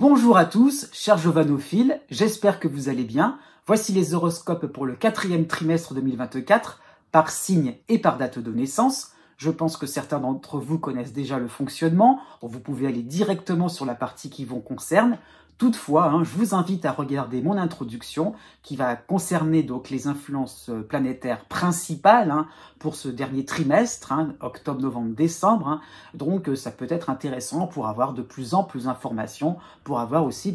Bonjour à tous, chers jovanophiles, j'espère que vous allez bien. Voici les horoscopes pour le 4e trimestre 2024, par signe et par date de naissance. Je pense que certains d'entre vous connaissent déjà le fonctionnement. Vous pouvez aller directement sur la partie qui vous concerne. Toutefois, je vous invite à regarder mon introduction qui va concerner donc les influences planétaires principales pour ce dernier trimestre, octobre, novembre, décembre. Donc ça peut être intéressant pour avoir de plus en plus d'informations, pour avoir aussi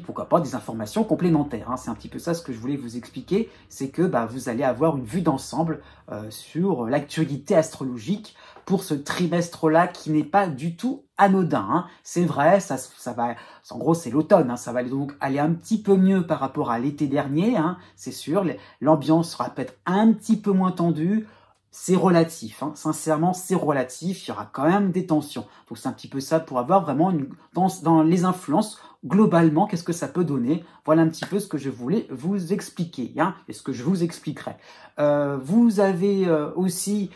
pourquoi pas des informations complémentaires. C'est un petit peu ça ce que je voulais vous expliquer, c'est que vous allez avoir une vue d'ensemble sur l'actualité astrologique pour ce trimestre-là qui n'est pas du tout anodin. C'est vrai, ça va, en gros c'est l'automne, ça va donc aller un petit peu mieux par rapport à l'été dernier, c'est sûr, l'ambiance sera peut-être un petit peu moins tendue, c'est relatif, sincèrement c'est relatif, il y aura quand même des tensions. Donc c'est un petit peu ça pour avoir vraiment dans les influences, globalement, qu'est-ce que ça peut donner? Voilà un petit peu ce que je voulais vous expliquer, et ce que je vous expliquerai. Vous avez aussi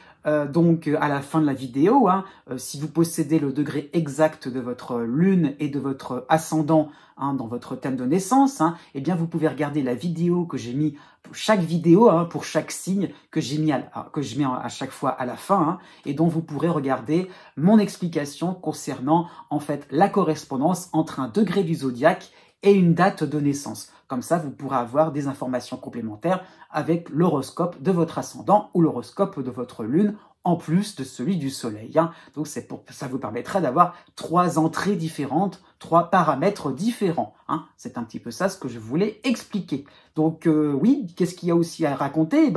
donc à la fin de la vidéo, si vous possédez le degré exact de votre lune et de votre ascendant dans votre thème de naissance, eh bien vous pouvez regarder la vidéo que j'ai mis, chaque vidéo pour chaque signe que je mets à chaque fois à la fin, et dont vous pourrez regarder mon explication concernant en fait la correspondance entre un degré du zodiaque et une date de naissance. Comme ça, vous pourrez avoir des informations complémentaires avec l'horoscope de votre ascendant ou l'horoscope de votre lune, en plus de celui du soleil. Donc ça vous permettra d'avoir 3 entrées différentes, 3 paramètres différents. C'est un petit peu ça ce que je voulais expliquer. Donc oui, qu'est-ce qu'il y a aussi à raconter?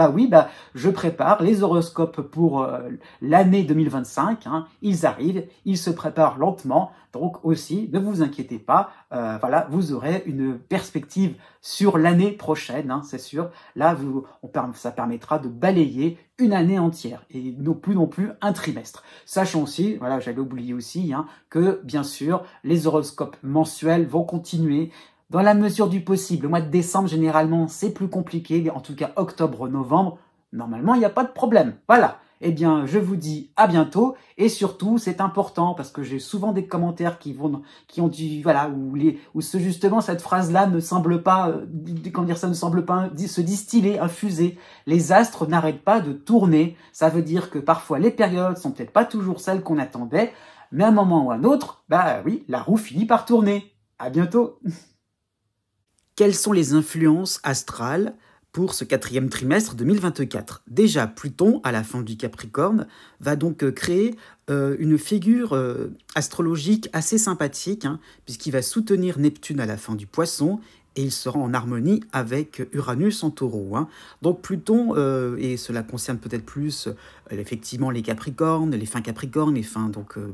Je prépare les horoscopes pour l'année 2025. Ils arrivent, ils se préparent lentement. Donc aussi, ne vous inquiétez pas, voilà, vous aurez une perspective sur l'année prochaine, c'est sûr. Là, ça permettra de balayer une année entière et non plus un trimestre. Sachant aussi, voilà, j'avais oublié aussi, que bien sûr, les horoscopes mensuels vont continuer dans la mesure du possible. Le mois de décembre, généralement, c'est plus compliqué. En tout cas, octobre, novembre, normalement, il n'y a pas de problème. Voilà. Eh bien, je vous dis à bientôt. Et surtout, c'est important parce que j'ai souvent des commentaires qui ont dit, voilà, où justement cette phrase-là ne semble pas, ça ne semble pas se distiller, infuser. Les astres n'arrêtent pas de tourner. Ça veut dire que parfois les périodes sont peut-être pas toujours celles qu'on attendait, mais à un moment ou à un autre, oui, la roue finit par tourner. À bientôt. Quelles sont les influences astrales pour ce 4e trimestre 2024? Déjà, Pluton, à la fin du Capricorne, va donc créer une figure astrologique assez sympathique, puisqu'il va soutenir Neptune à la fin du Poisson, et il sera en harmonie avec Uranus en Taureau. Donc Pluton, et cela concerne peut-être plus effectivement les Capricornes, les fins Capricornes, les fins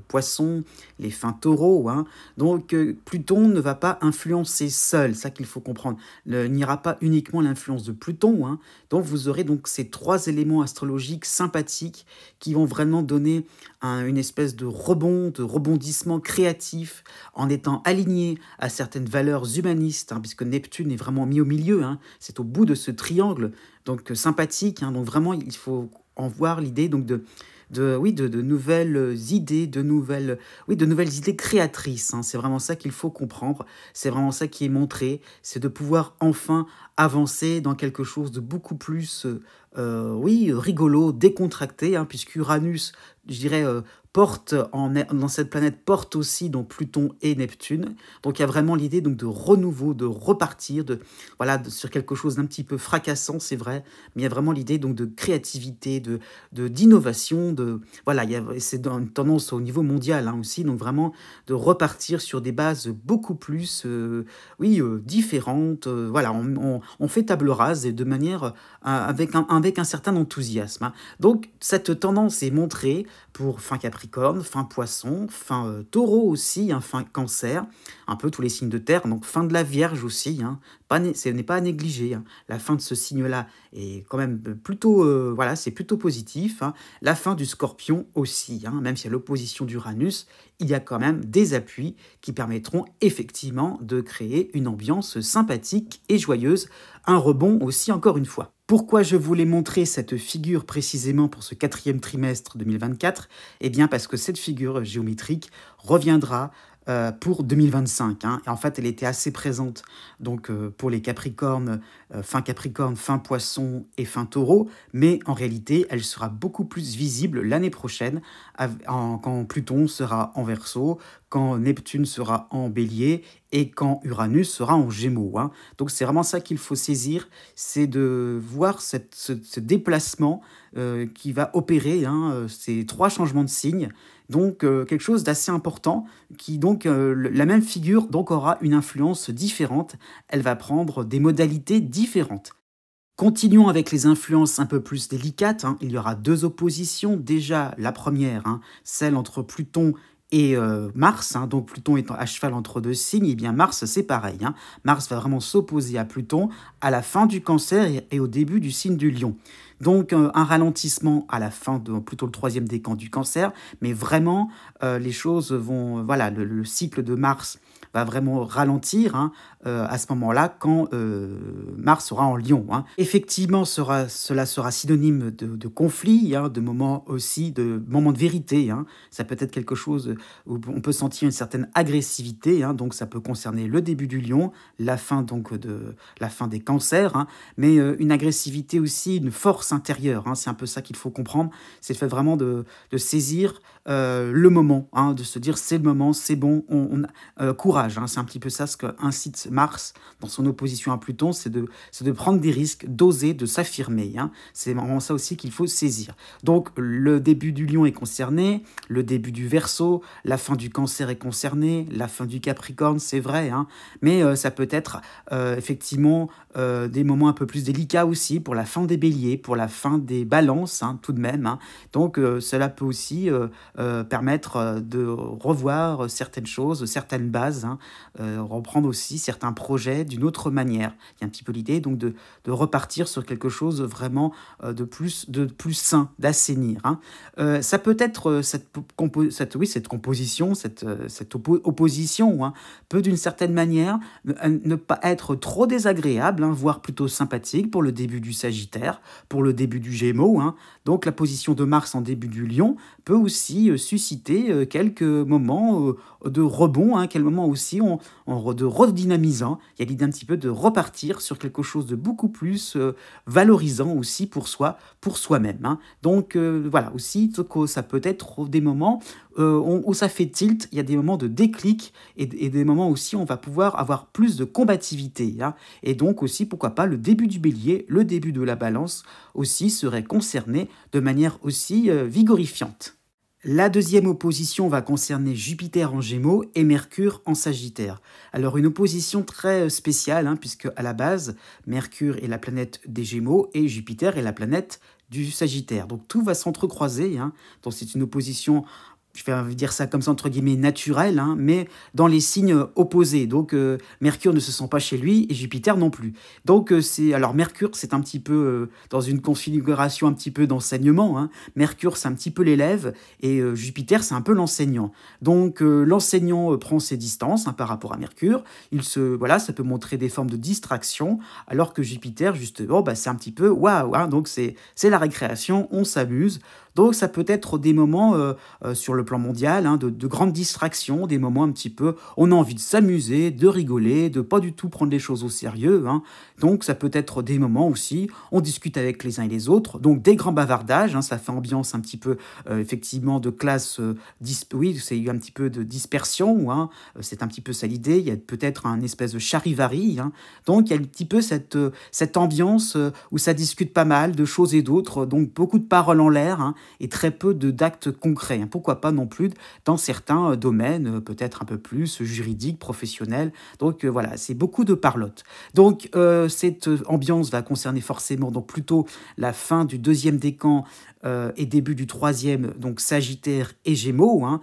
Poissons, les fins Taureaux. Donc Pluton ne va pas influencer seul, ça qu'il faut comprendre. Il n'y aura pas uniquement l'influence de Pluton. Donc vous aurez donc ces 3 éléments astrologiques sympathiques qui vont vraiment donner une espèce de rebondissement créatif en étant aligné à certaines valeurs humanistes, puisque Neptune est vraiment mis au milieu, c'est au bout de ce triangle, donc sympathique, donc vraiment il faut en voir l'idée donc de nouvelles idées, de nouvelles idées créatrices. C'est vraiment ça qu'il faut comprendre, c'est vraiment ça qui est montré, c'est de pouvoir enfin avancer dans quelque chose de beaucoup plus rigolo, décontracté, puisque Uranus, je dirais, dans cette planète porte aussi donc Pluton et Neptune. Donc il y a vraiment l'idée donc de renouveau, de repartir, sur quelque chose d'un petit peu fracassant, c'est vrai, mais il y a vraiment l'idée donc de créativité, d'innovation, c'est une tendance au niveau mondial aussi, donc vraiment de repartir sur des bases beaucoup plus différentes. On fait table rase et de manière avec un certain enthousiasme. Donc cette tendance est montrée pour fin Capricorne, fin Poisson, fin Taureau aussi, fin Cancer, un peu tous les signes de terre, donc fin de la Vierge aussi, ce n'est pas à négliger. La fin de ce signe-là est quand même plutôt, c'est plutôt positif. La fin du Scorpion aussi, même si à l'opposition d'Uranus, il y a quand même des appuis qui permettront effectivement de créer une ambiance sympathique et joyeuse, un rebond aussi encore une fois. Pourquoi je voulais montrer cette figure précisément pour ce 4e trimestre 2024? Eh bien parce que cette figure géométrique reviendra pour 2025. Hein. Et en fait, elle était assez présente donc, pour les Capricornes, fin Poisson et fin Taureau, mais en réalité, elle sera beaucoup plus visible l'année prochaine quand Pluton sera en Verseau, quand Neptune sera en Bélier et quand Uranus sera en Gémeaux. Hein. Donc c'est vraiment ça qu'il faut saisir, c'est de voir ce déplacement qui va opérer, hein, ces 3 changements de signe. Donc quelque chose d'assez important qui donc la même figure donc aura une influence différente, elle va prendre des modalités différentes. Continuons avec les influences un peu plus délicates. Hein. Il y aura 2 oppositions. Déjà, la première, hein, celle entre Pluton et Mars. Hein. Donc Pluton étant à cheval entre 2 signes, et bien Mars, c'est pareil. Hein. Mars va vraiment s'opposer à Pluton à la fin du Cancer et au début du signe du Lion. Donc un ralentissement à la fin de plutôt le 3e décan du Cancer, mais vraiment les choses vont... Voilà, le cycle de Mars va vraiment ralentir, hein, à ce moment-là quand Mars sera en Lion. Hein. Effectivement, cela sera synonyme de conflit, hein, de moments aussi, de moments de vérité. Hein. Ça peut être quelque chose où on peut sentir une certaine agressivité, hein, donc ça peut concerner le début du Lion, la fin des Cancers, hein, mais une agressivité aussi, une force intérieure. Hein, c'est un peu ça qu'il faut comprendre. C'est le fait vraiment de saisir le moment, hein, de se dire c'est le moment, c'est bon, courage. Hein, c'est un petit peu ça ce qu'incite Mars dans son opposition à Pluton, c'est de prendre des risques, d'oser, de s'affirmer. Hein. C'est vraiment ça aussi qu'il faut saisir. Donc le début du Lion est concerné, le début du Verseau, la fin du Cancer est concernée, la fin du Capricorne, c'est vrai, hein, mais ça peut être effectivement des moments un peu plus délicats aussi pour la fin des Béliers, pour la fin des Balances, hein, tout de même. Hein. Donc cela peut aussi permettre de revoir certaines choses, certaines bases, hein, reprendre aussi certains projets d'une autre manière. Il y a un petit peu l'idée donc de repartir sur quelque chose vraiment de plus sain, d'assainir. Hein. Ça peut être cette composition, cette opposition, hein, peut d'une certaine manière ne pas être trop désagréable, hein, voire plutôt sympathique pour le début du Sagittaire, pour le début du Gémeaux. Hein. Donc la position de Mars en début du Lion peut aussi susciter quelques moments de rebond, hein, quelques moments aussi de redynamisant. Il y a l'idée un petit peu de repartir sur quelque chose de beaucoup plus valorisant aussi pour soi, pour soi-même. Hein. Donc voilà, aussi ça peut être des moments où ça fait tilt, il y a des moments de déclic et des moments aussi où on va pouvoir avoir plus de combativité. Hein. Et donc aussi, pourquoi pas, le début du Bélier, le début de la Balance aussi serait concerné de manière aussi vigorifiante. La deuxième opposition va concerner Jupiter en Gémeaux et Mercure en Sagittaire. Alors une opposition très spéciale, hein, puisque à la base, Mercure est la planète des Gémeaux et Jupiter est la planète du Sagittaire. Donc tout va s'entrecroiser, hein. Donc c'est une opposition, je vais dire ça comme ça entre guillemets, naturelle, hein, mais dans les signes opposés. Donc Mercure ne se sent pas chez lui et Jupiter non plus. Donc alors Mercure, c'est un petit peu dans une configuration un petit peu d'enseignement. Hein. Mercure, c'est un petit peu l'élève et Jupiter, c'est un peu l'enseignant. Donc l'enseignant prend ses distances, hein, par rapport à Mercure. Voilà, ça peut montrer des formes de distraction, alors que Jupiter, justement, c'est un petit peu waouh. Hein, donc c'est la récréation, on s'amuse. Donc ça peut être des moments sur le plan mondial, hein, de grandes distractions, des moments un petit peu, on a envie de s'amuser, de rigoler, de pas du tout prendre les choses au sérieux. Hein. Donc ça peut être des moments aussi, on discute avec les uns et les autres, donc des grands bavardages, hein, ça fait ambiance un petit peu effectivement de classe, oui, c'est un petit peu de dispersion, hein, c'est un petit peu ça l'idée, il y a peut-être un espèce de charivari, hein. Donc il y a un petit peu cette ambiance où ça discute pas mal de choses et d'autres, donc beaucoup de paroles en l'air, hein, et très peu d'actes concrets. Hein. Pourquoi pas non plus dans certains domaines, peut-être un peu plus juridiques, professionnels. Donc voilà, c'est beaucoup de parlotte. Donc cette ambiance va concerner forcément donc plutôt la fin du 2e décan et début du 3e, donc Sagittaire et Gémeaux. Hein.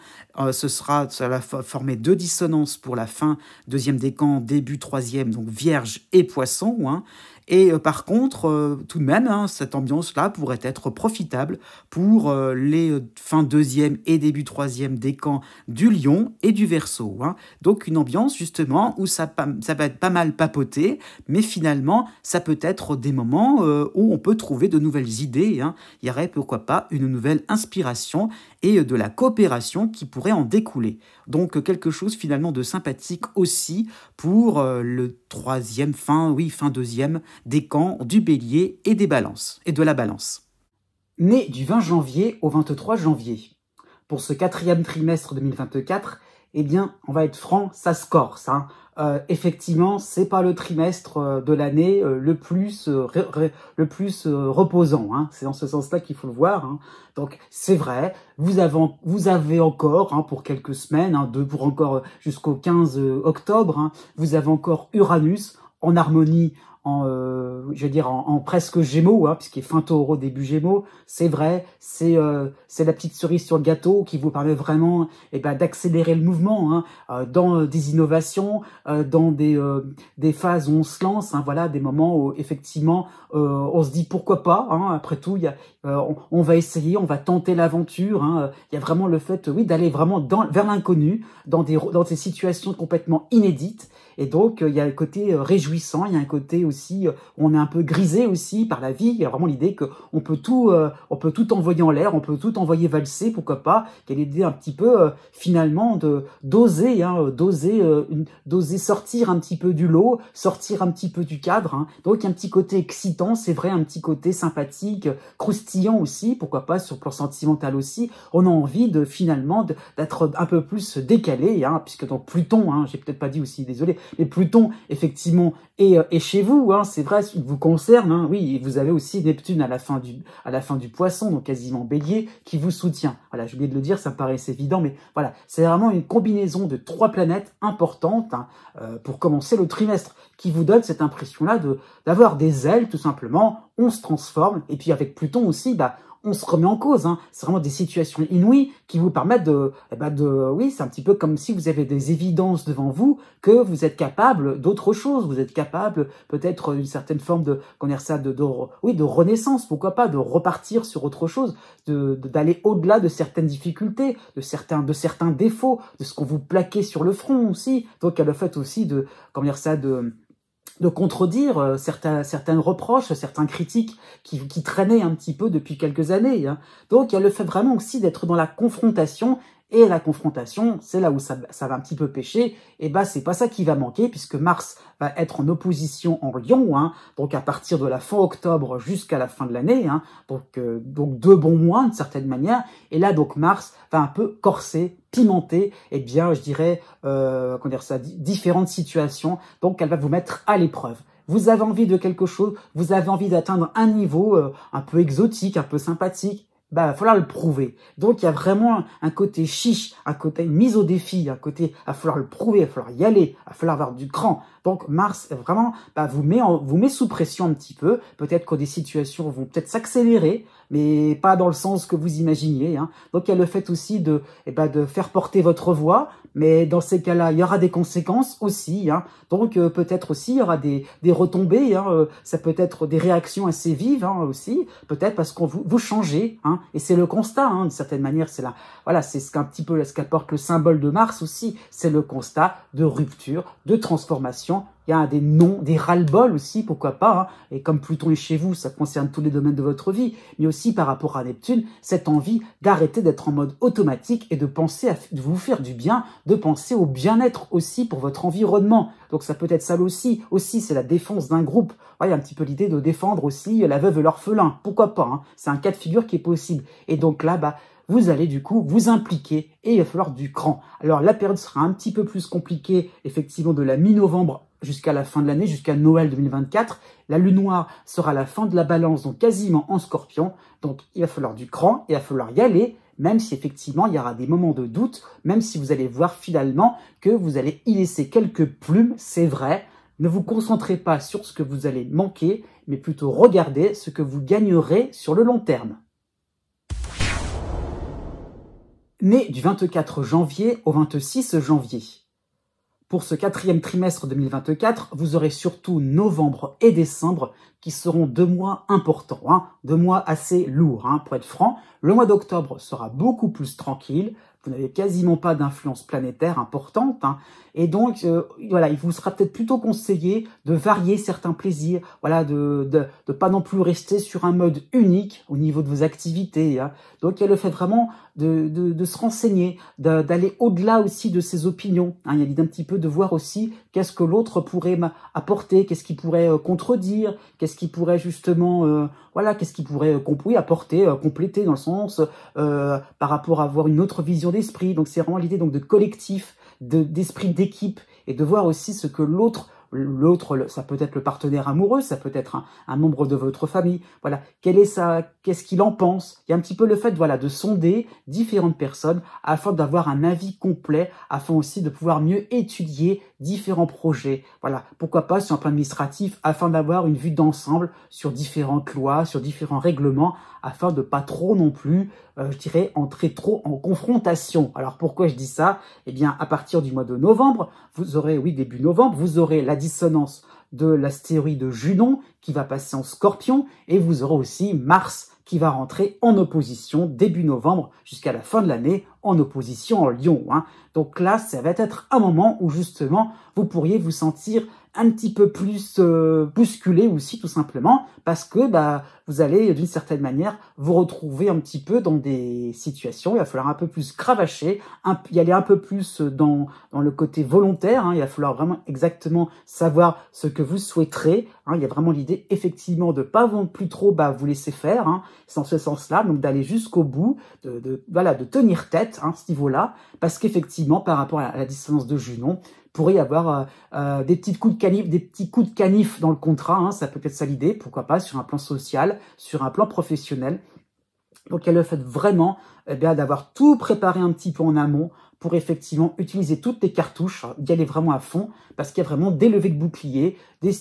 Ça va former 2 dissonances pour la fin 2e décan, début 3e, donc Vierge et Poisson. Hein. Et par contre, tout de même, hein, cette ambiance-là pourrait être profitable pour les fins 2e et début 3e décan du Lion et du Verseau. Hein. Donc une ambiance justement où ça va être pas mal papoté, mais finalement, ça peut être des moments où on peut trouver de nouvelles idées. Hein. Il y aurait pourquoi pourquoi pas, une nouvelle inspiration et de la coopération qui pourrait en découler. Donc quelque chose finalement de sympathique aussi pour le troisième, fin deuxième décan du Bélier et des Balances, et de la Balance. Né du 20 janvier au 23 janvier. Pour ce quatrième trimestre 2024, eh bien, on va être franc, ça se corse. Effectivement, c'est pas le trimestre de l'année le plus reposant. C'est dans ce sens-là qu'il faut le voir. Donc, c'est vrai, vous avez encore, pour quelques semaines, pour encore jusqu'au 15 octobre, vous avez encore Uranus en harmonie, en presque Gémeaux, puisqu'il est fin Taureau, début Gémeaux. C'est vrai, c'est la petite cerise sur le gâteau qui vous permet vraiment d'accélérer le mouvement dans des innovations, dans des phases où on se lance, voilà, des moments où effectivement on se dit pourquoi pas. Après tout, on va essayer, on va tenter l'aventure. Il y a vraiment le fait, d'aller vraiment vers l'inconnu, dans des situations complètement inédites. Et donc, il y a un côté réjouissant, il y a un côté aussi, on est un peu grisé aussi par la vie. Il y a vraiment l'idée qu'on peut tout envoyer en l'air, on peut tout envoyer valser, pourquoi pas. Il y a l'idée un petit peu, finalement, d'oser sortir un petit peu du lot, sortir un petit peu du cadre. Donc, il y a un petit côté excitant, c'est vrai, un petit côté sympathique, croustillant aussi, pourquoi pas, sur le plan sentimental aussi. On a envie d'être un peu plus décalé, puisque dans Pluton, j'ai peut-être pas dit aussi, désolé, mais Pluton, effectivement, est chez vous, c'est vrai, il vous concerne, oui, et vous avez aussi Neptune à la fin du Poisson, donc quasiment Bélier, qui vous soutient. Voilà, j'ai oublié de le dire, ça me paraissait évident, mais voilà, c'est vraiment une combinaison de 3 planètes importantes pour commencer le trimestre, qui vous donne cette impression-là d'avoir des ailes, tout simplement, on se transforme, et puis avec Pluton aussi, on se remet en cause. C'est vraiment des situations inouïes qui vous permettent oui, c'est un petit peu comme si vous avez des évidences devant vous que vous êtes capable d'autre chose. Vous êtes capable peut-être d'une certaine forme de renaissance, pourquoi pas, de repartir sur autre chose, d'aller au-delà de certaines difficultés, de certains défauts, de ce qu'on vous plaquait sur le front aussi. Donc, il y a le fait aussi de contredire certaines reproches, certains critiques qui traînaient un petit peu depuis quelques années. Donc, il y a le fait vraiment aussi d'être dans la confrontation. Et la confrontation, c'est là où ça va un petit peu pêcher. Et c'est pas ça qui va manquer, puisque Mars va être en opposition en Lion, donc à partir de la fin octobre jusqu'à la fin de l'année, donc 2 bons mois d'une certaine manière. Et là, donc Mars va un peu corser, pimenter, je dirais, différentes situations. Donc, elle va vous mettre à l'épreuve. Vous avez envie de quelque chose, vous avez envie d'atteindre un niveau un peu exotique, un peu sympathique. Il va falloir le prouver. Donc, il y a vraiment un côté chiche, un côté mise au défi, un côté, il va falloir le prouver, il va falloir y aller, il va falloir avoir du cran. Donc, Mars, vraiment, vous met sous pression un petit peu. Peut-être que des situations vont peut-être s'accélérer, mais pas dans le sens que vous imaginiez. Donc, il y a le fait aussi de faire porter votre voix, mais dans ces cas-là, il y aura des conséquences aussi. Donc, peut-être aussi, il y aura des retombées. Ça peut être des réactions assez vives aussi. Peut-être parce qu'on vous changez. Et c'est le constat, d'une certaine manière. C'est ce qu'apporte le symbole de Mars aussi. C'est le constat de rupture, de transformation. Il y a des ras-le-bol aussi, pourquoi pas. Et comme Pluton est chez vous, ça concerne tous les domaines de votre vie. Mais aussi par rapport à Neptune, cette envie d'arrêter d'être en mode automatique et de penser de vous faire du bien, de penser au bien-être aussi pour votre environnement. Donc ça peut être ça aussi. Aussi, c'est la défense d'un groupe. Il y a un petit peu l'idée de défendre aussi la veuve et l'orphelin. Pourquoi pas. C'est un cas de figure qui est possible. Et donc là, vous allez du coup vous impliquer et il va falloir du cran. Alors la période sera un petit peu plus compliquée, effectivement, de la mi-novembre jusqu'à la fin de l'année, jusqu'à Noël 2024. La lune noire sera la fin de la Balance, donc quasiment en Scorpion. Donc il va falloir du cran, il va falloir y aller, même si effectivement il y aura des moments de doute, même si vous allez voir finalement que vous allez y laisser quelques plumes, c'est vrai. Ne vous concentrez pas sur ce que vous allez manquer, mais plutôt regardez ce que vous gagnerez sur le long terme. Né du 24 janvier au 26 janvier. Pour ce 4e trimestre 2024, vous aurez surtout novembre et décembre qui seront 2 mois importants, 2 mois assez lourds. Pour être franc, le mois d'octobre sera beaucoup plus tranquille. vous n'avez quasiment pas d'influence planétaire importante, hein, et donc voilà, il vous sera peut-être plutôt conseillé de varier certains plaisirs, voilà, de pas non plus rester sur un mode unique au niveau de vos activités, hein. Donc il y a le fait vraiment de se renseigner, d'aller au-delà aussi de ses opinions, hein. Il y a l'idée un petit peu de voir aussi qu'est-ce que l'autre pourrait apporter, qu'est-ce qui pourrait contredire, qu'est-ce qui pourrait justement, voilà, qu'est-ce qui pourrait apporter, compléter dans le sens par rapport à avoir une autre vision d'esprit. Donc c'est vraiment l'idée donc de collectif, d'esprit d'équipe, et de voir aussi ce que l'autre, ça peut être le partenaire amoureux, ça peut être un membre de votre famille, voilà, qu'est-ce qu'il en pense. Il y a un petit peu le fait, voilà, de sonder différentes personnes afin d'avoir un avis complet, afin aussi de pouvoir mieux étudier différents projets. Voilà, pourquoi pas sur un plan administratif, afin d'avoir une vue d'ensemble sur différentes lois, sur différents règlements, afin de pas trop non plus, je dirais, entrer trop en confrontation. Alors pourquoi je dis ça? Eh bien, à partir du mois de novembre, vous aurez, oui, début novembre, vous aurez la dissonance de l'astéroïde Junon qui va passer en Scorpion, et vous aurez aussi Mars qui va rentrer en opposition début novembre jusqu'à la fin de l'année en opposition en Lion, hein. Donc là, ça va être un moment où justement, vous pourriez vous sentir un petit peu plus bousculé aussi, tout simplement, parce que vous allez d'une certaine manière vous retrouver un petit peu dans des situations, il va falloir un peu plus cravacher, y aller un peu plus dans le côté volontaire, hein. Il va falloir vraiment exactement savoir ce que vous souhaiterez, hein. Il y a vraiment l'idée effectivement de pas non plus trop vous laisser faire, hein. C'est dans ce sens-là, donc d'aller jusqu'au bout, voilà, de tenir tête, hein, à ce niveau-là, parce qu'effectivement, par rapport à la dissonance de Junon, pourrait y avoir des petits coups de canif dans le contrat, hein, ça peut être ça l'idée, pourquoi pas, sur un plan social, sur un plan professionnel. Donc il y a le fait vraiment d'avoir tout préparé un petit peu en amont pour effectivement utiliser toutes les cartouches, d'y aller vraiment à fond, parce qu'il y a vraiment des levées de boucliers,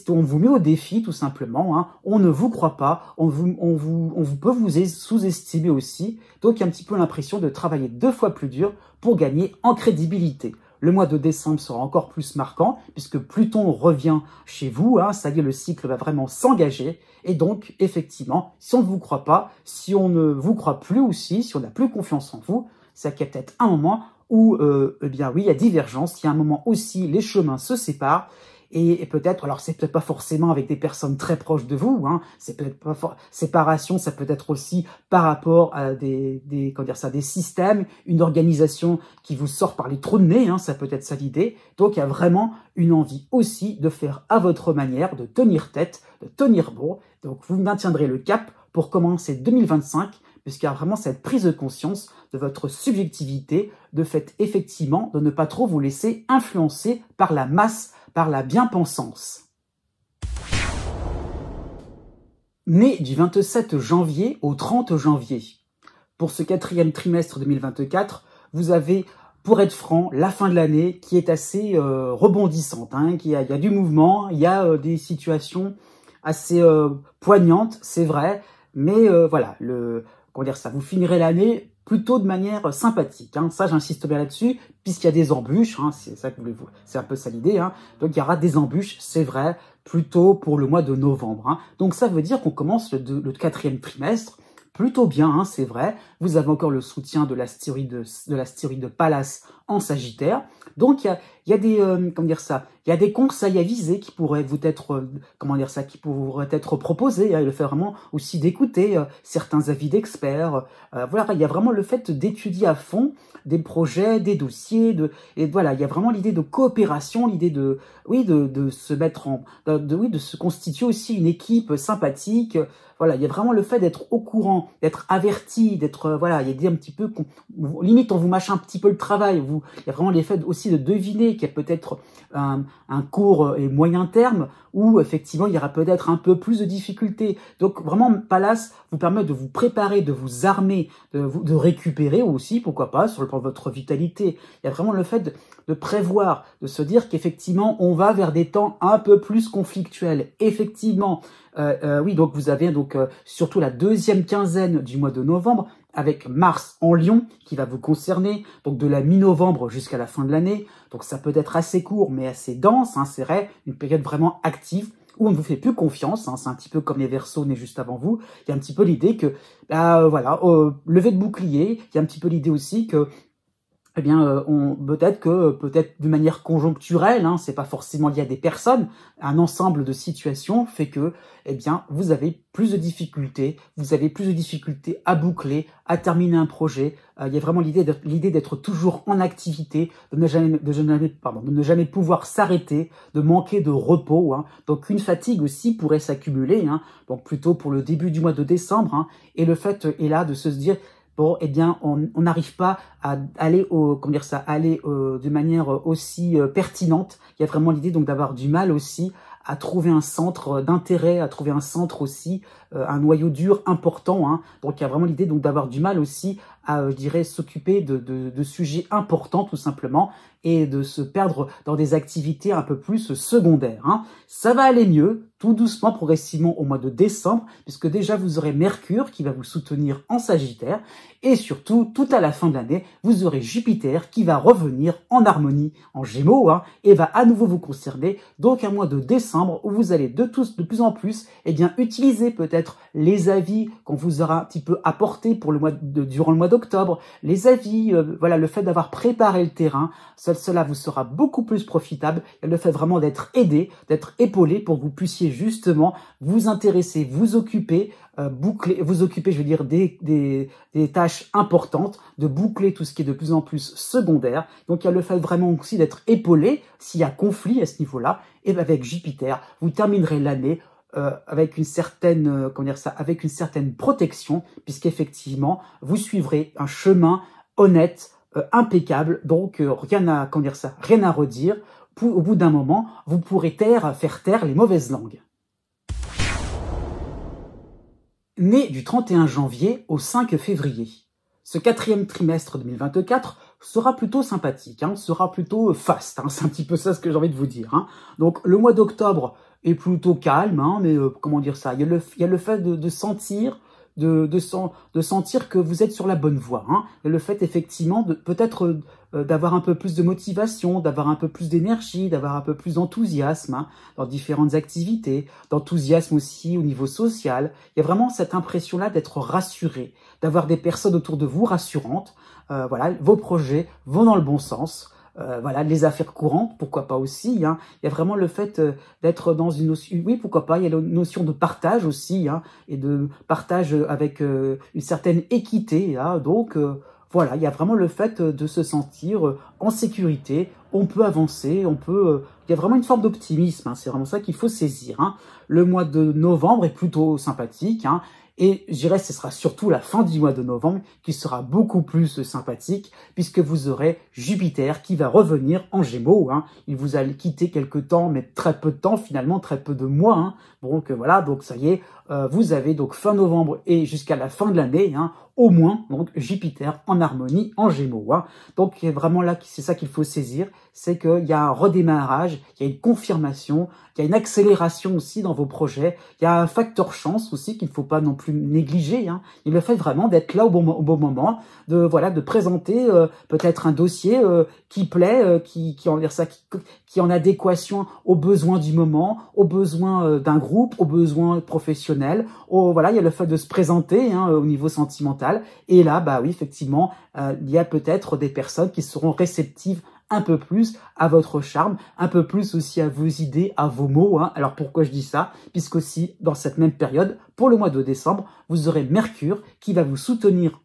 on vous met au défi tout simplement, hein, on ne vous croit pas, on peut vous sous-estimer aussi, donc il y a un petit peu l'impression de travailler 2 fois plus dur pour gagner en crédibilité. Le mois de décembre sera encore plus marquant, puisque Pluton revient chez vous, hein, ça y est, le cycle va vraiment s'engager, et donc, effectivement, si on ne vous croit pas, si on ne vous croit plus aussi, si on n'a plus confiance en vous, ça qu'il y a peut-être un moment où, eh bien oui, il y a divergence, il y a un moment aussi, les chemins se séparent, et peut-être, alors c'est peut-être pas forcément avec des personnes très proches de vous, hein, c'est peut-être pas séparation, ça peut être aussi par rapport à des systèmes, une organisation qui vous sort par les trous de nez, hein, ça peut être ça l'idée. Donc il y a vraiment une envie aussi de faire à votre manière, de tenir tête, de tenir bon. Donc vous maintiendrez le cap pour commencer 2025, puisqu'il y a vraiment cette prise de conscience de votre subjectivité, de fait effectivement de ne pas trop vous laisser influencer par la masse, par la bien-pensance. Né du 27 janvier au 30 janvier, pour ce 4e trimestre 2024, vous avez, pour être franc, la fin de l'année qui est assez rebondissante, hein, il y a du mouvement, il y a des situations assez poignantes, c'est vrai, mais voilà, vous finirez l'année plutôt de manière sympathique, hein. Ça j'insiste bien là-dessus, puisqu'il y a des embûches, hein, c'est un peu ça l'idée, hein. Donc il y aura des embûches, c'est vrai, plutôt pour le mois de novembre, hein. Donc ça veut dire qu'on commence le 4e trimestre plutôt bien, hein, c'est vrai. Vous avez encore le soutien de l'astéroïde Pallas en Sagittaire. Donc il y a des il y a des conseils avisés qui pourraient vous être qui pourraient être proposés, hein, et le fait vraiment aussi d'écouter certains avis d'experts. Voilà, il y a vraiment le fait d'étudier à fond des projets, des dossiers, et voilà, il y a vraiment l'idée de coopération, l'idée de se mettre de se constituer aussi une équipe sympathique. Voilà, il y a vraiment le fait d'être au courant, d'être averti, d'être voilà, il y a des un petit peu limite on vous mâche un petit peu le travail. Il y a vraiment l'effet aussi de deviner qu'il y a peut-être un court et moyen terme où effectivement il y aura peut-être un peu plus de difficultés. Donc vraiment Pallas vous permet de vous préparer, de vous armer, de récupérer aussi, pourquoi pas, sur le plan de votre vitalité. Il y a vraiment le fait de prévoir, de se dire qu'effectivement on va vers des temps un peu plus conflictuels. Effectivement, oui, donc vous avez surtout la 2e quinzaine du mois de novembre avec Mars en Lion qui va vous concerner, donc de la mi-novembre jusqu'à la fin de l'année. Donc ça peut être assez court mais assez dense, hein, c'est vrai, une période vraiment active où on ne vous fait plus confiance, hein, c'est un petit peu comme les Verseaux nés juste avant vous. Il y a un petit peu l'idée que, voilà, lever de bouclier, il y a un petit peu l'idée aussi que eh bien, peut-être de manière conjoncturelle, hein, c'est pas forcément lié à des personnes, un ensemble de situations fait que, eh bien, vous avez plus de difficultés à boucler, à terminer un projet. Il y a vraiment l'idée d'être toujours en activité, de ne jamais pouvoir s'arrêter, de manquer de repos, hein. Donc, une fatigue aussi pourrait s'accumuler, hein, donc plutôt pour le début du mois de décembre, hein, et le fait est là de se dire, bon, eh bien, on n'arrive pas à aller de manière aussi pertinente. Il y a vraiment l'idée donc d'avoir du mal aussi à trouver un centre d'intérêt, à trouver un centre aussi, un noyau dur important, hein. Donc il y a vraiment l'idée donc d'avoir du mal aussi à, je dirais, s'occuper de sujets importants tout simplement et de se perdre dans des activités un peu plus secondaires, hein. Ça va aller mieux, tout doucement, progressivement au mois de décembre, puisque déjà vous aurez Mercure qui va vous soutenir en Sagittaire, et surtout, tout à la fin de l'année, vous aurez Jupiter qui va revenir en harmonie en Gémeaux, hein, et va à nouveau vous concerner. Donc un mois de décembre où vous allez de plus en plus, eh bien, utiliser peut-être les avis qu'on vous aura un petit peu apportés pour durant le mois d'octobre, les avis, voilà, le fait d'avoir préparé le terrain, cela vous sera beaucoup plus profitable. Et le fait vraiment d'être aidé, d'être épaulé pour que vous puissiez justement vous intéresser, vous occuper, je veux dire, des tâches importantes, de boucler tout ce qui est de plus en plus secondaire. Donc il y a le fait vraiment aussi d'être épaulé s'il y a conflit à ce niveau-là. Et avec Jupiter, vous terminerez l'année avec une certaine, avec une certaine protection, puisqu'effectivement, vous suivrez un chemin honnête, impeccable. Donc rien à redire. Au bout d'un moment, vous pourrez faire taire les mauvaises langues. Né du 31 janvier au 5 février. Ce quatrième trimestre 2024 sera plutôt sympathique, hein, sera plutôt faste, hein, c'est un petit peu ça ce que j'ai envie de vous dire, hein. Donc le mois d'octobre est plutôt calme, hein, mais comment dire ça, il y a le fait de sentir que vous êtes sur la bonne voie, hein. Et le fait effectivement de peut-être d'avoir un peu plus de motivation, d'avoir un peu plus d'énergie, d'avoir un peu plus d'enthousiasme, hein, dans différentes activités, d'enthousiasme aussi au niveau social. Il y a vraiment cette impression-là d'être rassuré, d'avoir des personnes autour de vous rassurantes. Voilà, vos projets vont dans le bon sens. Voilà, les affaires courantes, pourquoi pas aussi, hein. Il y a vraiment le fait d'être dans une notion, oui, pourquoi pas, il y a la notion de partage aussi, hein, et de partage avec une certaine équité, hein. Donc, voilà, il y a vraiment le fait de se sentir en sécurité, on peut avancer, il y a vraiment une forme d'optimisme, hein, c'est vraiment ça qu'il faut saisir, hein. Le mois de novembre est plutôt sympathique, hein. Et je dirais que ce sera surtout la fin du mois de novembre qui sera beaucoup plus sympathique puisque vous aurez Jupiter qui va revenir en Gémeaux, hein. Il vous a quitté quelque temps, mais très peu de temps finalement, très peu de mois, hein. Donc voilà, donc ça y est, vous avez donc fin novembre et jusqu'à la fin de l'année, hein, au moins, donc Jupiter en harmonie en Gémeaux, hein. Donc vraiment là, c'est ça qu'il faut saisir, c'est qu'il y a un redémarrage, il y a une confirmation, il y a une accélération aussi dans vos projets, il y a un facteur chance aussi qu'il ne faut pas non plus négliger, hein. Il le fait vraiment d'être là au bon moment, de présenter peut-être un dossier qui plaît, qui est en adéquation aux besoins du moment, aux besoins d'un groupe, aux besoins professionnels. Voilà, il y a le fait de se présenter, hein, au niveau sentimental. Et là, bah oui, effectivement, il y a peut-être des personnes qui seront réceptives un peu plus à votre charme, un peu plus aussi à vos idées, à vos mots, hein. Alors pourquoi je dis ça? Puisqu'aussi, dans cette même période, pour le mois de décembre, vous aurez Mercure qui va vous soutenir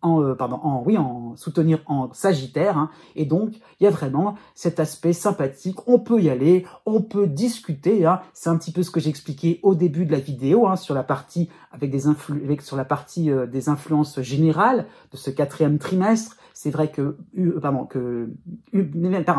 soutenir en Sagittaire, hein. Et donc, il y a vraiment cet aspect sympathique. On peut y aller, on peut discuter, hein. C'est un petit peu ce que j'expliquais au début de la vidéo, hein, sur la partie des influences générales de ce quatrième trimestre. C'est vrai que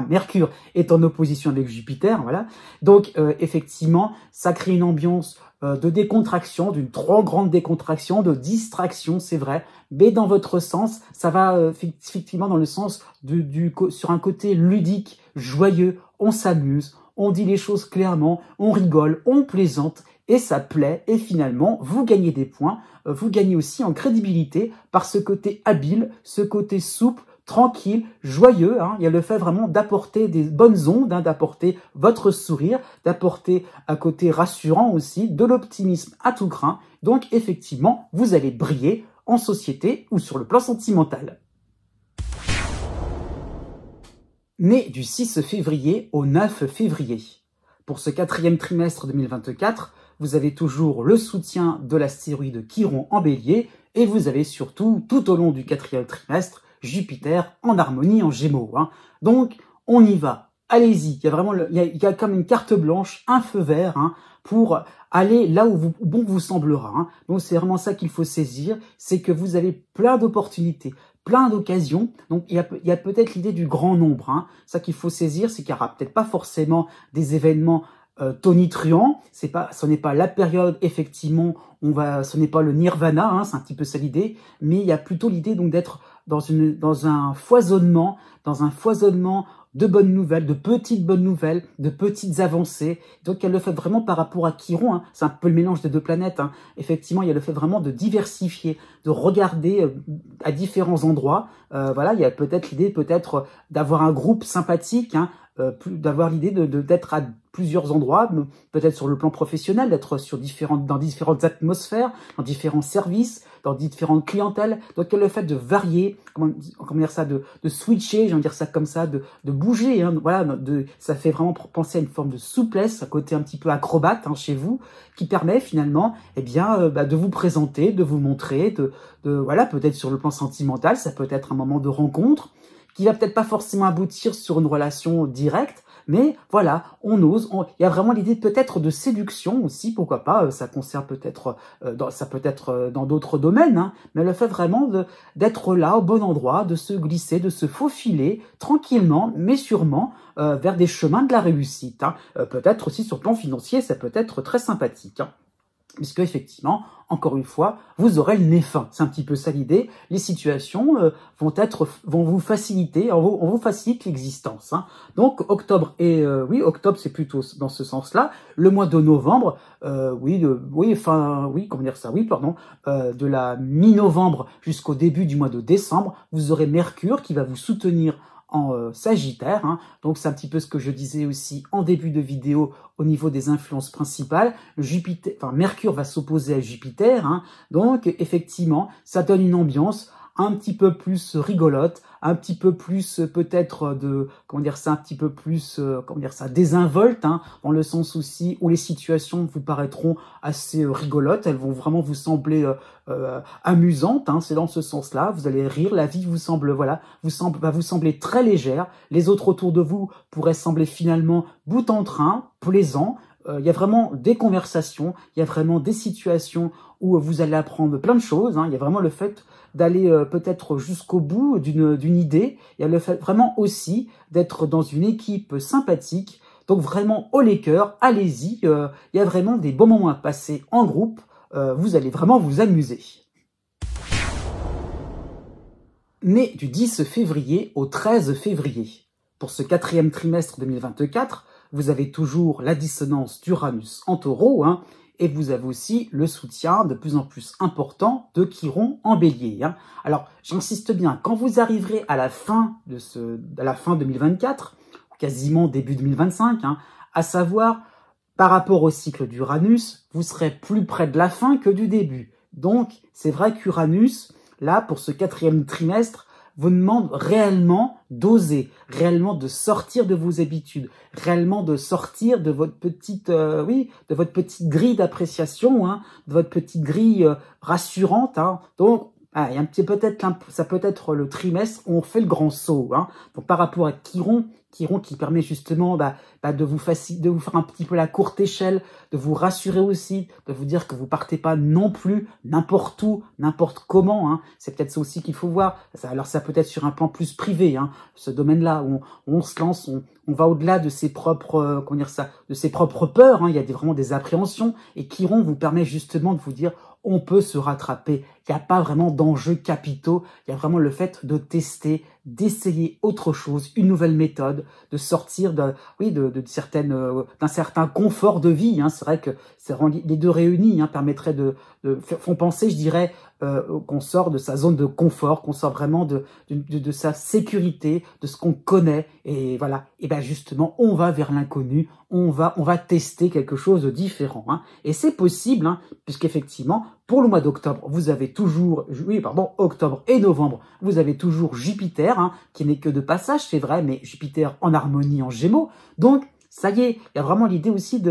Mercure est en opposition avec Jupiter, voilà. Donc effectivement, ça crée une ambiance de décontraction, d'une trop grande décontraction, de distraction, c'est vrai. Mais dans votre sens, ça va effectivement dans le sens sur un côté ludique, joyeux. On s'amuse, on dit les choses clairement, on rigole, on plaisante. Et ça plaît, et finalement, vous gagnez des points, vous gagnez aussi en crédibilité par ce côté habile, ce côté souple, tranquille, joyeux, hein. Il y a le fait vraiment d'apporter des bonnes ondes, hein, d'apporter votre sourire, d'apporter un côté rassurant aussi, de l'optimisme à tout crin. Donc effectivement, vous allez briller en société ou sur le plan sentimental. Né du 6 février au 9 février. Pour ce quatrième trimestre 2024, vous avez toujours le soutien de l'astéroïde Chiron en Bélier et vous avez surtout, tout au long du quatrième trimestre, Jupiter en harmonie en Gémeaux. Donc, on y va. Allez-y. Il y a vraiment, il y a comme une carte blanche, un feu vert, pour aller là où bon vous semblera. Donc, c'est vraiment ça qu'il faut saisir, c'est que vous avez plein d'opportunités, plein d'occasions. Donc, il y a peut-être l'idée du grand nombre. Ça qu'il faut saisir, c'est qu'il n'y aura peut-être pas forcément des événements tonitruants. Ce n'est pas la période, effectivement, ce n'est pas le nirvana, c'est un petit peu ça l'idée, mais il y a plutôt l'idée donc d'être dans un foisonnement de bonnes nouvelles, de petites bonnes nouvelles, de petites avancées. Donc, il y a le fait vraiment par rapport à Chiron, c'est un peu le mélange des deux planètes. Effectivement, il y a le fait vraiment de diversifier, de regarder à différents endroits. Voilà, il y a peut-être l'idée d'avoir un groupe sympathique, d'avoir l'idée d'être à plusieurs endroits, peut-être sur le plan professionnel, d'être dans différentes atmosphères, dans différents services, dans différentes clientèles. Donc, il y a le fait de varier, comment dire ça, de switcher, j'ai envie de dire ça comme ça, de bouger. Voilà, ça fait vraiment penser à une forme de souplesse, un côté un petit peu acrobate chez vous, qui permet finalement, de vous présenter, de vous montrer, voilà, peut-être sur le plan sentimental, ça peut être un moment de rencontre qui va peut-être pas forcément aboutir sur une relation directe, mais voilà, on ose. Il y a vraiment l'idée peut-être de séduction aussi, pourquoi pas. Ça concerne peut-être, ça peut être dans d'autres domaines, mais le fait vraiment d'être là au bon endroit, de se glisser, de se faufiler tranquillement, mais sûrement vers des chemins de la réussite. Peut-être aussi sur le plan financier, ça peut être très sympathique. Puisque effectivement, encore une fois, vous aurez le nez fin. C'est un petit peu ça l'idée. Les situations vont vous faciliter, on vous facilite l'existence. Donc octobre octobre c'est plutôt dans ce sens-là. Le mois de novembre, de la mi-novembre jusqu'au début du mois de décembre, vous aurez Mercure qui va vous soutenir en Sagittaire, donc c'est un petit peu ce que je disais aussi en début de vidéo au niveau des influences principales. Mercure va s'opposer à Jupiter, donc effectivement ça donne une ambiance un petit peu plus rigolote, un petit peu plus peut-être désinvolte, dans le sens aussi où les situations vous paraîtront assez rigolotes, elles vont vraiment vous sembler amusantes, c'est dans ce sens-là, vous allez rire, la vie va vous sembler très légère, les autres autour de vous pourraient sembler finalement bout en train, plaisants. Il y a vraiment des conversations, il y a vraiment des situations où vous allez apprendre plein de choses. Il y a vraiment le fait d'aller peut-être jusqu'au bout d'une idée. Il y a le fait vraiment aussi d'être dans une équipe sympathique. Donc vraiment, haut les cœurs, allez-y. Il y a vraiment des bons moments à passer en groupe. Vous allez vraiment vous amuser. Né du 10 février au 13 février. Pour ce quatrième trimestre 2024, vous avez toujours la dissonance d'Uranus en Taureau, et vous avez aussi le soutien de plus en plus important de Chiron en Bélier. Alors, j'insiste bien, quand vous arriverez à la fin 2024, quasiment début 2025, à savoir, par rapport au cycle d'Uranus, vous serez plus près de la fin que du début. Donc, c'est vrai qu'Uranus, là, pour ce quatrième trimestre, vous demande réellement d'oser, réellement de sortir de vos habitudes, réellement de sortir de votre petite, grille d'appréciation, de votre petite grille rassurante. Donc, il y a ça peut être le trimestre où on fait le grand saut. Donc, par rapport à Chiron qui permet justement de vous faire un petit peu la courte échelle, de vous rassurer aussi, de vous dire que vous partez pas non plus n'importe où, n'importe comment. C'est peut-être ça aussi qu'il faut voir. Alors ça peut être sur un plan plus privé, ce domaine-là où on se lance, on va au-delà de ses propres, de ses propres peurs. Il y a vraiment des appréhensions et Chiron vous permet justement de vous dire on peut se rattraper. Il n'y a pas vraiment d'enjeux capitaux. Il y a vraiment le fait de tester, d'essayer autre chose, une nouvelle méthode, de sortir d'un certain confort de vie. C'est vrai que les deux réunis permettraient font penser, je dirais, qu'on sort de sa zone de confort, qu'on sort vraiment de sa sécurité, de ce qu'on connaît. Et voilà. Et justement, on va vers l'inconnu. On va tester quelque chose de différent. Et c'est possible, puisqu'effectivement, Pour le mois d'octobre, vous avez toujours, oui, pardon, octobre et novembre, vous avez toujours Jupiter, hein, qui n'est que de passage, c'est vrai, mais Jupiter en harmonie en Gémeaux. Donc, ça y est, il y a vraiment l'idée aussi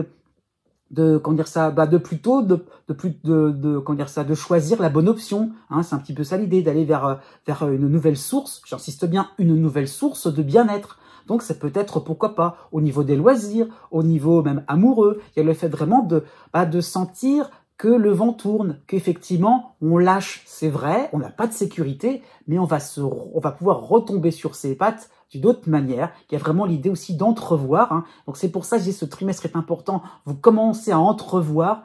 comment dire ça, plutôt comment dire ça, de choisir la bonne option, hein, c'est un petit peu ça l'idée, d'aller vers une nouvelle source, j'insiste bien, une nouvelle source de bien-être. Donc ça peut être, pourquoi pas, au niveau des loisirs, au niveau même amoureux, il y a le fait vraiment de sentir que le vent tourne, qu'effectivement on lâche, c'est vrai, on n'a pas de sécurité, mais on va pouvoir retomber sur ses pattes d'une autre manière. Il y a vraiment l'idée aussi d'entrevoir, hein. Donc c'est pour ça que je dis ce trimestre est important. Vous commencez à entrevoir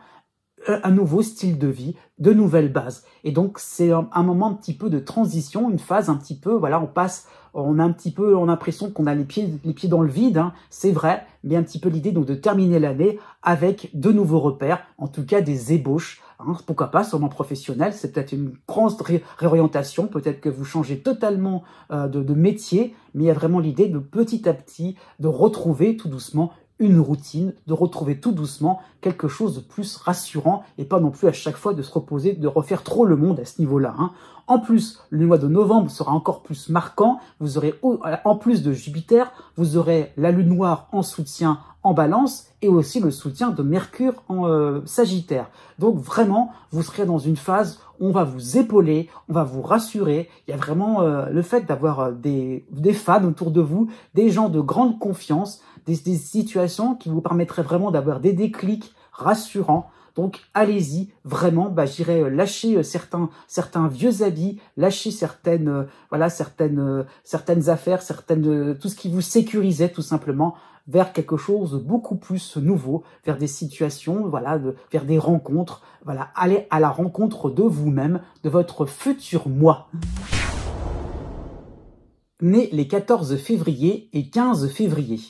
un nouveau style de vie, de nouvelles bases. Et donc c'est un moment un petit peu de transition, une phase un petit peu, voilà, on a un petit peu l'impression qu'on a les pieds dans le vide, hein, c'est vrai, mais un petit peu l'idée donc de terminer l'année avec de nouveaux repères, en tout cas des ébauches, hein, pourquoi pas, sûrement professionnel, c'est peut-être une grande réorientation, peut-être que vous changez totalement de métier, mais il y a vraiment l'idée de petit à petit de retrouver tout doucement une routine, de retrouver tout doucement quelque chose de plus rassurant et pas non plus à chaque fois de se reposer, de refaire trop le monde à ce niveau-là, hein. En plus, le mois de novembre sera encore plus marquant. Vous aurez, en plus de Jupiter, vous aurez la lune noire en soutien en Balance et aussi le soutien de Mercure en Sagittaire. Donc vraiment, vous serez dans une phase où on va vous épauler, on va vous rassurer. Il y a vraiment le fait d'avoir des fans autour de vous, des gens de grande confiance, des situations qui vous permettraient vraiment d'avoir des déclics rassurants. Donc allez-y, vraiment, j'irai lâcher certains vieux habits, lâcher certaines affaires, tout ce qui vous sécurisait tout simplement, vers quelque chose de beaucoup plus nouveau, vers des situations, voilà, vers des rencontres, voilà, allez à la rencontre de vous-même, de votre futur moi. Né les 14 février et 15 février.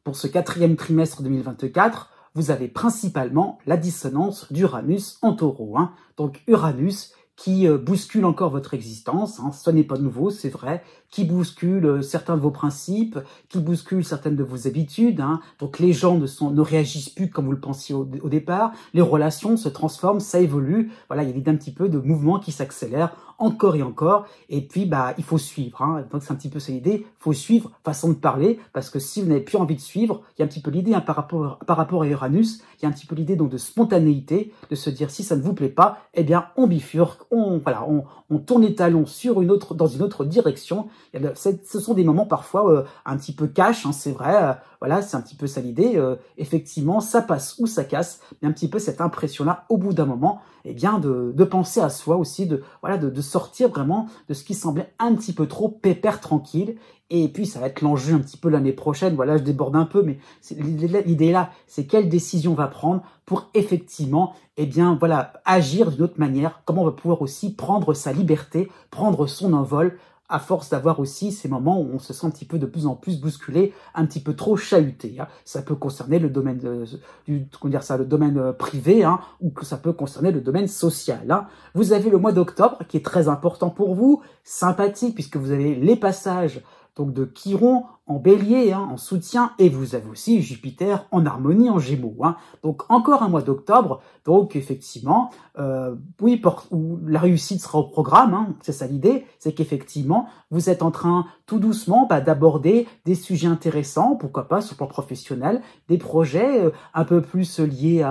Pour ce 4e trimestre 2024, vous avez principalement la dissonance d'Uranus en Taureau, hein. Donc Uranus qui bouscule encore votre existence, hein, ce n'est pas nouveau, c'est vrai, qui bouscule certains de vos principes, qui bouscule certaines de vos habitudes, hein. Donc les gens ne réagissent plus comme vous le pensiez au départ, les relations se transforment, ça évolue, voilà, il y a l'idée un petit peu de mouvement qui s'accélère encore et encore, et puis il faut suivre, hein. Donc c'est un petit peu ça l'idée, il faut suivre, façon de parler, parce que si vous n'avez plus envie de suivre, il y a un petit peu l'idée, hein, par rapport à Uranus, il y a un petit peu l'idée donc de spontanéité, de se dire si ça ne vous plaît pas, eh bien on bifurque, on tourne les talons dans une autre direction. Ce sont des moments parfois un petit peu cash, hein, c'est vrai, voilà, c'est un petit peu ça l'idée, effectivement, ça passe ou ça casse, mais un petit peu cette impression-là, au bout d'un moment, eh bien, de penser à soi aussi, de sortir vraiment de ce qui semblait un petit peu trop pépère tranquille. Et puis, ça va être l'enjeu un petit peu l'année prochaine. Voilà, je déborde un peu, mais l'idée là, c'est quelle décision on va prendre pour effectivement, eh bien, voilà, agir d'une autre manière. Comment on va pouvoir aussi prendre sa liberté, prendre son envol, à force d'avoir aussi ces moments où on se sent un petit peu de plus en plus bousculé, un petit peu trop chahuté, hein. Ça peut concerner le domaine le domaine privé, hein, ou que ça peut concerner le domaine social, hein. Vous avez le mois d'octobre qui est très important pour vous, sympathique puisque vous avez les passages donc de Chiron en Bélier, hein, en soutien, et vous avez aussi Jupiter en harmonie en Gémeaux, hein. Donc encore un mois d'octobre, donc effectivement, oui, où la réussite sera au programme, hein, c'est ça l'idée, c'est qu'effectivement, vous êtes en train tout doucement d'aborder des sujets intéressants, pourquoi pas sur le plan professionnel, des projets un peu plus liés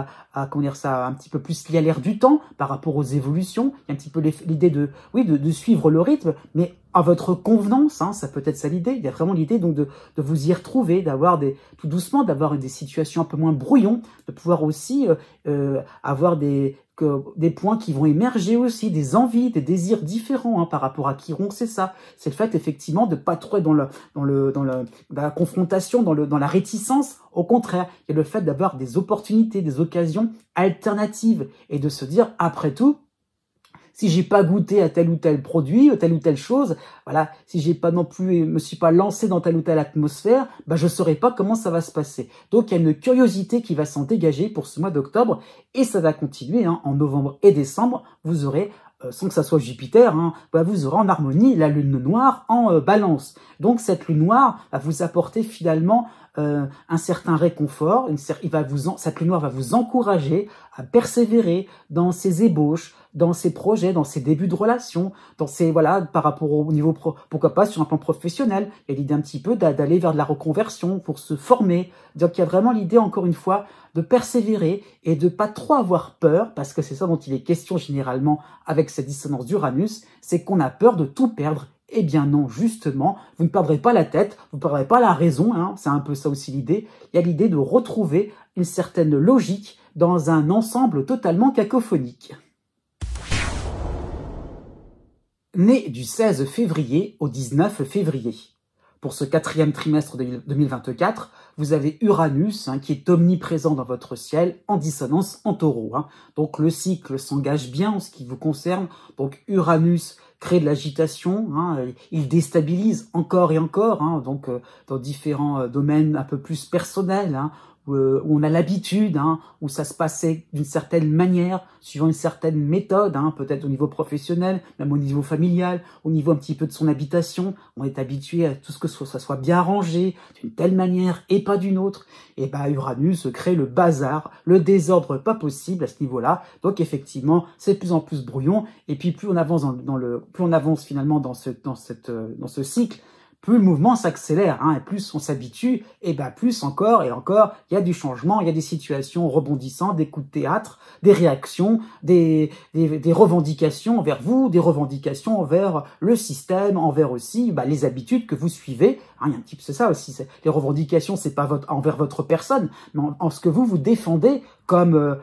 comment dire ça, un petit peu plus liés à l'ère du temps, par rapport aux évolutions, il y a un petit peu l'idée de suivre le rythme, mais à votre convenance, hein, ça peut être ça l'idée, il y a vraiment l'idée donc de vous y retrouver, tout doucement, d'avoir des situations un peu moins brouillons, de pouvoir aussi avoir des points qui vont émerger aussi, des envies, des désirs différents, hein, par rapport à Chiron, c'est ça. C'est le fait effectivement de pas trop être dans la confrontation, dans la réticence. Au contraire, il y a le fait d'avoir des opportunités, des occasions alternatives et de se dire après tout, si j'ai pas goûté à tel ou tel produit, telle ou telle chose, voilà, si j'ai pas non plus, me suis pas lancé dans telle ou telle atmosphère, je saurais pas comment ça va se passer. Donc il y a une curiosité qui va s'en dégager pour ce mois d'octobre et ça va continuer, hein, en novembre et décembre. Vous aurez sans que ça soit Jupiter, hein, vous aurez en harmonie la lune noire en Balance. Donc cette lune noire va vous apporter finalement un certain réconfort. Cette lune noire va vous encourager à persévérer dans ses ébauches, dans ses projets, dans ses débuts de relation, par rapport au niveau pourquoi pas sur un plan professionnel. Il y a l'idée un petit peu d'aller vers de la reconversion pour se former. Donc il y a vraiment l'idée, encore une fois, de persévérer et de pas trop avoir peur, parce que c'est ça dont il est question généralement avec cette dissonance d'Uranus, c'est qu'on a peur de tout perdre. Eh bien non, justement, vous ne perdrez pas la tête, vous ne perdrez pas la raison, hein, c'est un peu ça aussi l'idée. Il y a l'idée de retrouver une certaine logique dans un ensemble totalement cacophonique. Né du 16 février au 19 février. Pour ce 4e trimestre de 2024, vous avez Uranus qui est omniprésent dans votre ciel en dissonance en taureau. Donc le cycle s'engage bien en ce qui vous concerne. Donc Uranus crée de l'agitation, il déstabilise encore et encore, donc dans différents domaines un peu plus personnels, où on a l'habitude, où ça se passait d'une certaine manière, suivant une certaine méthode, peut-être au niveau professionnel, même au niveau familial, au niveau un petit peu de son habitation. On est habitué à tout ce que ça soit bien rangé, d'une telle manière et pas d'une autre. Et Uranus crée le bazar, le désordre pas possible à ce niveau-là. Donc effectivement, c'est de plus en plus brouillon. Et puis plus on avance plus on avance finalement dans ce cycle, plus le mouvement s'accélère, et plus on s'habitue, et plus encore et encore, il y a du changement, il y a des situations rebondissantes, des coups de théâtre, des réactions, des revendications envers vous, des revendications envers le système, envers aussi les habitudes que vous suivez. Il y a un type, c'est ça aussi, les revendications, c'est pas envers votre personne, mais en ce que vous défendez comme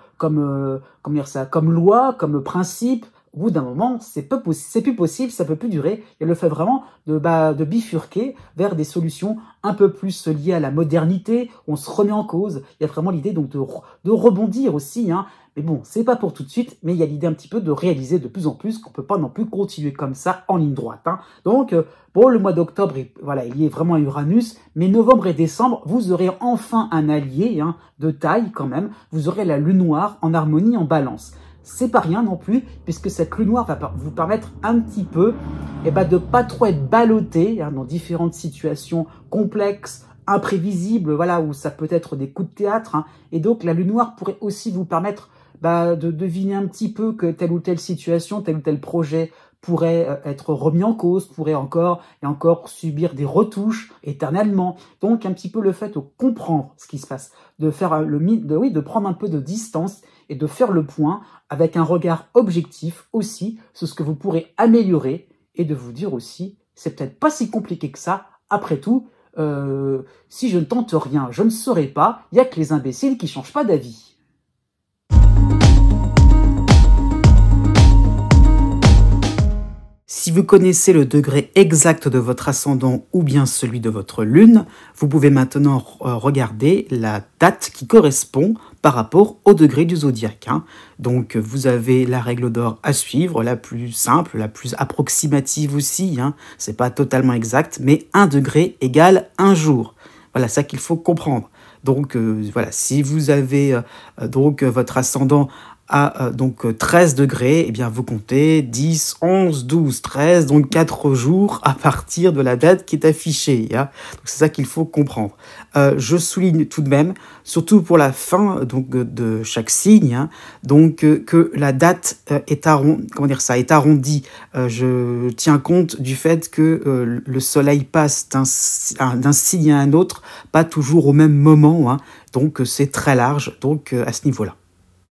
loi, comme principe. Au bout d'un moment, c'est plus possible, ça peut plus durer. Il y a le fait vraiment de bifurquer vers des solutions un peu plus liées à la modernité. On se remet en cause. Il y a vraiment l'idée donc de rebondir aussi. Mais bon, c'est pas pour tout de suite, mais il y a l'idée un petit peu de réaliser de plus en plus qu'on peut pas non plus continuer comme ça en ligne droite. Donc, le mois d'octobre, il y est vraiment à Uranus, mais novembre et décembre, vous aurez enfin un allié de taille quand même. Vous aurez la lune noire en harmonie, en balance. C'est pas rien non plus, puisque cette lune noire va vous permettre un petit peu de pas trop être ballotté dans différentes situations complexes, imprévisibles, où ça peut être des coups de théâtre. Et donc la lune noire pourrait aussi vous permettre de deviner un petit peu que telle ou telle situation, tel ou tel projet pourrait être remis en cause, pourrait encore et encore subir des retouches éternellement. Donc un petit peu le fait de comprendre ce qui se passe, de faire de prendre un peu de distance et de faire le point avec un regard objectif aussi sur ce que vous pourrez améliorer et de vous dire aussi, c'est peut-être pas si compliqué que ça. Après tout, si je ne tente rien, je ne saurais pas. Il y a que les imbéciles qui changent pas d'avis. Si vous connaissez le degré exact de votre ascendant ou bien celui de votre lune, vous pouvez maintenant regarder la date qui correspond par rapport au degré du zodiaque. Donc vous avez la règle d'or à suivre, la plus simple, la plus approximative aussi. C'est pas totalement exact, mais 1 degré égale 1 jour. Voilà ça qu'il faut comprendre. Donc si vous avez votre ascendant à 13 degrés, eh bien vous comptez 10, 11, 12, 13, donc 4 jours à partir de la date qui est affichée. Donc c'est ça qu'il faut comprendre. Je souligne tout de même, surtout pour la fin de chaque signe, que la date est arrondie. Je tiens compte du fait que le soleil passe d'un signe à un autre, pas toujours au même moment. Donc c'est très large à ce niveau-là.